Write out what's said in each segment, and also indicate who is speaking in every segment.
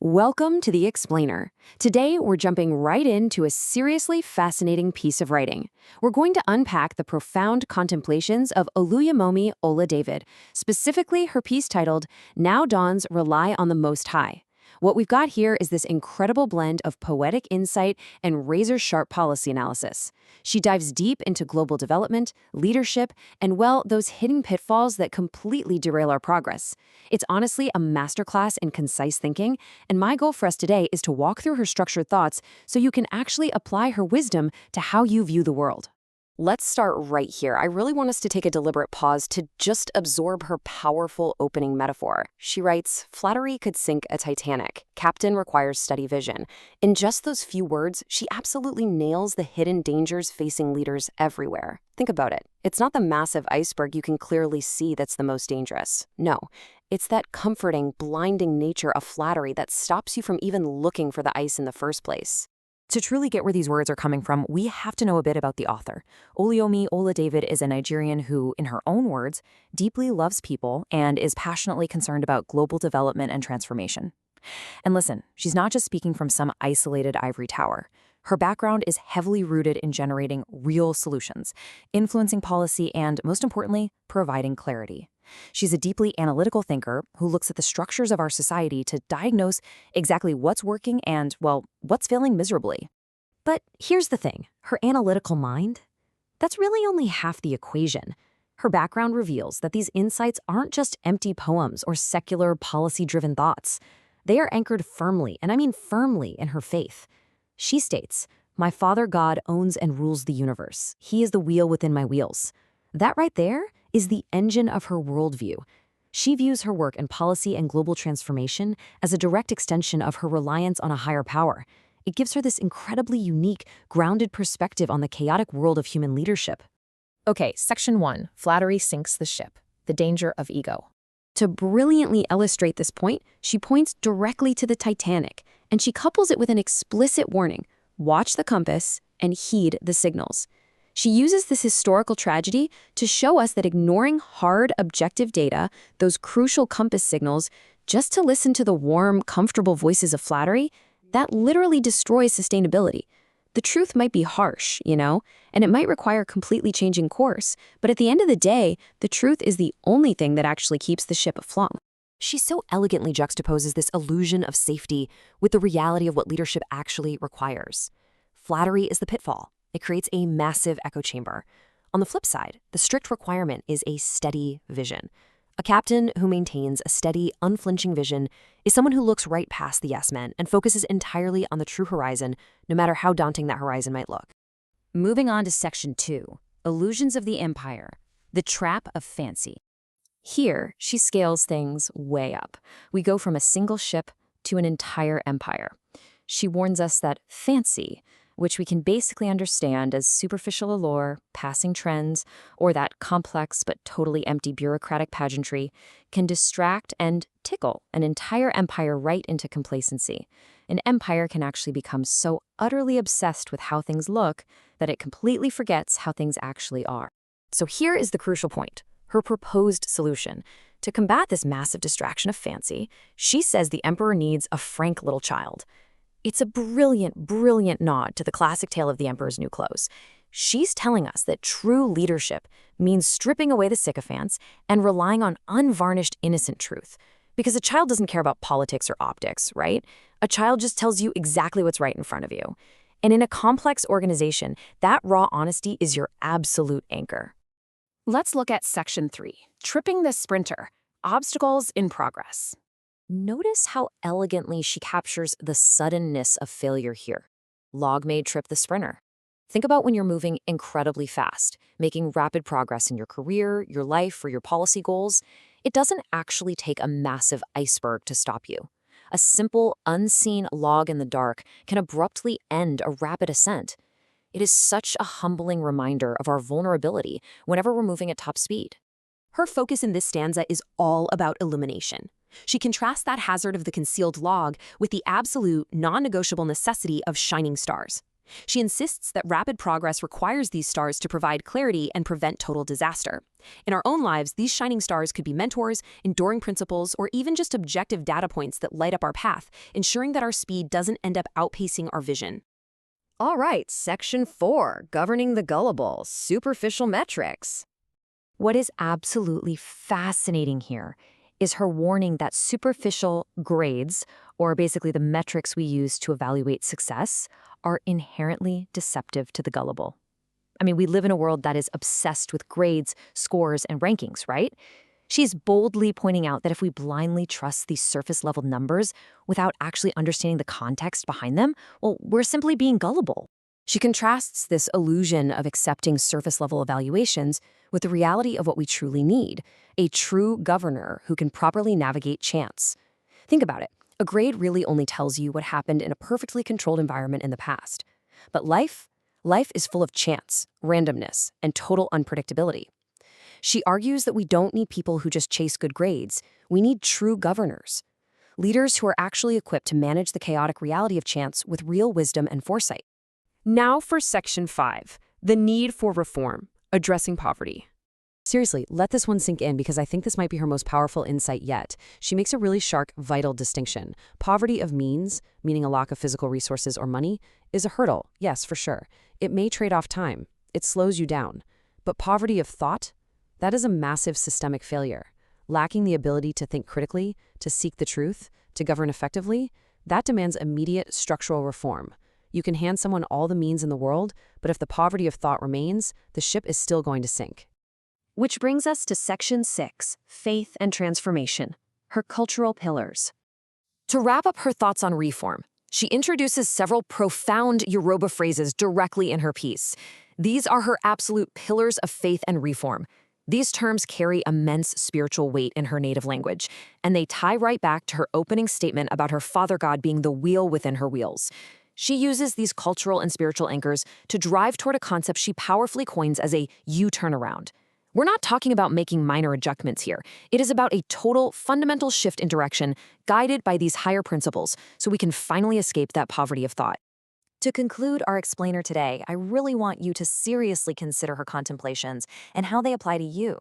Speaker 1: Welcome to The Explainer. Today, we're jumping right into a seriously fascinating piece of writing. We're going to unpack the profound contemplations of Oluyamomi Ola David, specifically her piece titled, Now Dawns Rely on the Most High. What we've got here is this incredible blend of poetic insight and razor-sharp policy analysis. She dives deep into global development, leadership, and, well, those hidden pitfalls that completely derail our progress. It's honestly a masterclass in concise thinking, and my goal for us today is to walk through her structured thoughts so you can actually apply her wisdom to how you view the world. Let's start right here. I really want us to take a deliberate pause to just absorb her powerful opening metaphor. She writes, "Flattery could sink a Titanic. Captain requires steady vision." In just those few words, she absolutely nails the hidden dangers facing leaders everywhere. Think about it. It's not the massive iceberg you can clearly see that's the most dangerous. No, it's that comforting, blinding nature of flattery that stops you from even looking for the ice in the first place. To truly get where these words are coming from, we have to know a bit about the author. Oluyamomi Ola David is a Nigerian who, in her own words, deeply loves people and is passionately concerned about global development and transformation. And listen, she's not just speaking from some isolated ivory tower. Her background is heavily rooted in generating real solutions, influencing policy, and, most importantly, providing clarity. She's a deeply analytical thinker who looks at the structures of our society to diagnose exactly what's working and, well, what's failing miserably. But here's the thing, her analytical mind? That's really only half the equation. Her background reveals that these insights aren't just empty poems or secular, policy-driven thoughts. They are anchored firmly, and I mean firmly, in her faith. She states, "My Father God owns and rules the universe. He is the wheel within my wheels." That right there is the engine of her worldview. She views her work in policy and global transformation as a direct extension of her reliance on a higher power. It gives her this incredibly unique, grounded perspective on the chaotic world of human leadership.
Speaker 2: Okay, Section 1, Flattery Sinks the Ship, the Danger of Ego.
Speaker 1: To brilliantly illustrate this point, she points directly to the Titanic, and she couples it with an explicit warning: watch the compass and heed the signals. She uses this historical tragedy to show us that ignoring hard, objective data, those crucial compass signals, just to listen to the warm, comfortable voices of flattery, that literally destroys sustainability. The truth might be harsh, and it might require completely changing course, but at the end of the day, the truth is the only thing that actually keeps the ship afloat. She so elegantly juxtaposes this illusion of safety with the reality of what leadership actually requires. Flattery is the pitfall. It creates a massive echo chamber. On the flip side, the strict requirement is a steady vision. A captain who maintains a steady, unflinching vision is someone who looks right past the yes men and focuses entirely on the true horizon, no matter how daunting that horizon might look. Moving on to Section 2, Illusions of the Empire, the Trap of Fancy. Here, she scales things way up. We go from a single ship to an entire empire. She warns us that fancy, which we can basically understand as superficial allure, passing trends, or that complex but totally empty bureaucratic pageantry, can distract and tickle an entire empire right into complacency. An empire can actually become so utterly obsessed with how things look that it completely forgets how things actually are. So here is the crucial point, her proposed solution. To combat this massive distraction of fancy, she says the emperor needs a frank little child. It's a brilliant, brilliant nod to the classic tale of the emperor's new clothes. She's telling us that true leadership means stripping away the sycophants and relying on unvarnished, innocent truth. Because a child doesn't care about politics or optics, right? A child just tells you exactly what's right in front of you. And in a complex organization, that raw honesty is your absolute anchor.
Speaker 2: Let's look at Section 3, Tripping the Sprinter, Obstacles in Progress.
Speaker 1: Notice how elegantly she captures the suddenness of failure here. Log may trip the sprinter. Think about when you're moving incredibly fast, making rapid progress in your career, your life, or your policy goals. It doesn't actually take a massive iceberg to stop you. A simple, unseen log in the dark can abruptly end a rapid ascent. It is such a humbling reminder of our vulnerability whenever we're moving at top speed. Her focus in this stanza is all about illumination. She contrasts that hazard of the concealed log with the absolute, non-negotiable necessity of shining stars. She insists that rapid progress requires these stars to provide clarity and prevent total disaster. In our own lives, these shining stars could be mentors, enduring principles, or even just objective data points that light up our path, ensuring that our speed doesn't end up outpacing our vision.
Speaker 3: All right, Section 4, Governing the Gullible, Superficial Metrics. What is absolutely fascinating here is her warning that superficial grades, or basically the metrics we use to evaluate success, are inherently deceptive to the gullible. I mean, we live in a world that is obsessed with grades, scores, and rankings, right? She's boldly pointing out that if we blindly trust these surface-level numbers without actually understanding the context behind them, well, we're simply being gullible.
Speaker 1: She contrasts this illusion of accepting surface-level evaluations with the reality of what we truly need, a true governor who can properly navigate chance. Think about it. A grade really only tells you what happened in a perfectly controlled environment in the past. But life is full of chance, randomness, and total unpredictability. She argues that we don't need people who just chase good grades. We need true governors, leaders who are actually equipped to manage the chaotic reality of chance with real wisdom and foresight.
Speaker 2: Now for Section 5, the need for reform, addressing poverty.
Speaker 1: Seriously, let this one sink in because I think this might be her most powerful insight yet. She makes a really sharp, vital distinction. Poverty of means, meaning a lack of physical resources or money, is a hurdle, yes, for sure. It may trade off time. It slows you down. But poverty of thought? That is a massive systemic failure. Lacking the ability to think critically, to seek the truth, to govern effectively, that demands immediate structural reform. You can hand someone all the means in the world, but if the poverty of thought remains, the ship is still going to sink.
Speaker 3: Which brings us to Section 6, Faith and Transformation, her cultural pillars.
Speaker 1: To wrap up her thoughts on reform, she introduces several profound Yoruba phrases directly in her piece. These are her absolute pillars of faith and reform. These terms carry immense spiritual weight in her native language, and they tie right back to her opening statement about her Father God being the wheel within her wheels. She uses these cultural and spiritual anchors to drive toward a concept she powerfully coins as a U-turnaround. We're not talking about making minor adjustments here. It is about a total, fundamental shift in direction guided by these higher principles so we can finally escape that poverty of thought.
Speaker 3: To conclude our explainer today, I really want you to seriously consider her contemplations and how they apply to you.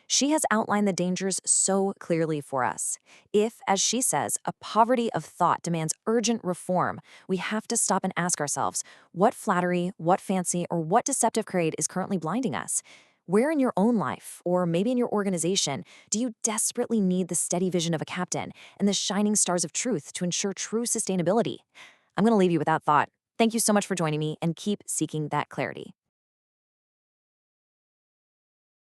Speaker 3: She has outlined the dangers so clearly for us. If, as she says, a poverty of thought demands urgent reform, we have to stop and ask ourselves, what flattery, what fancy, or what deceptive grade is currently blinding us? Where in your own life, or maybe in your organization, do you desperately need the steady vision of a captain and the shining stars of truth to ensure true sustainability? I'm going to leave you with that thought. Thank you so much for joining me, and keep seeking that clarity.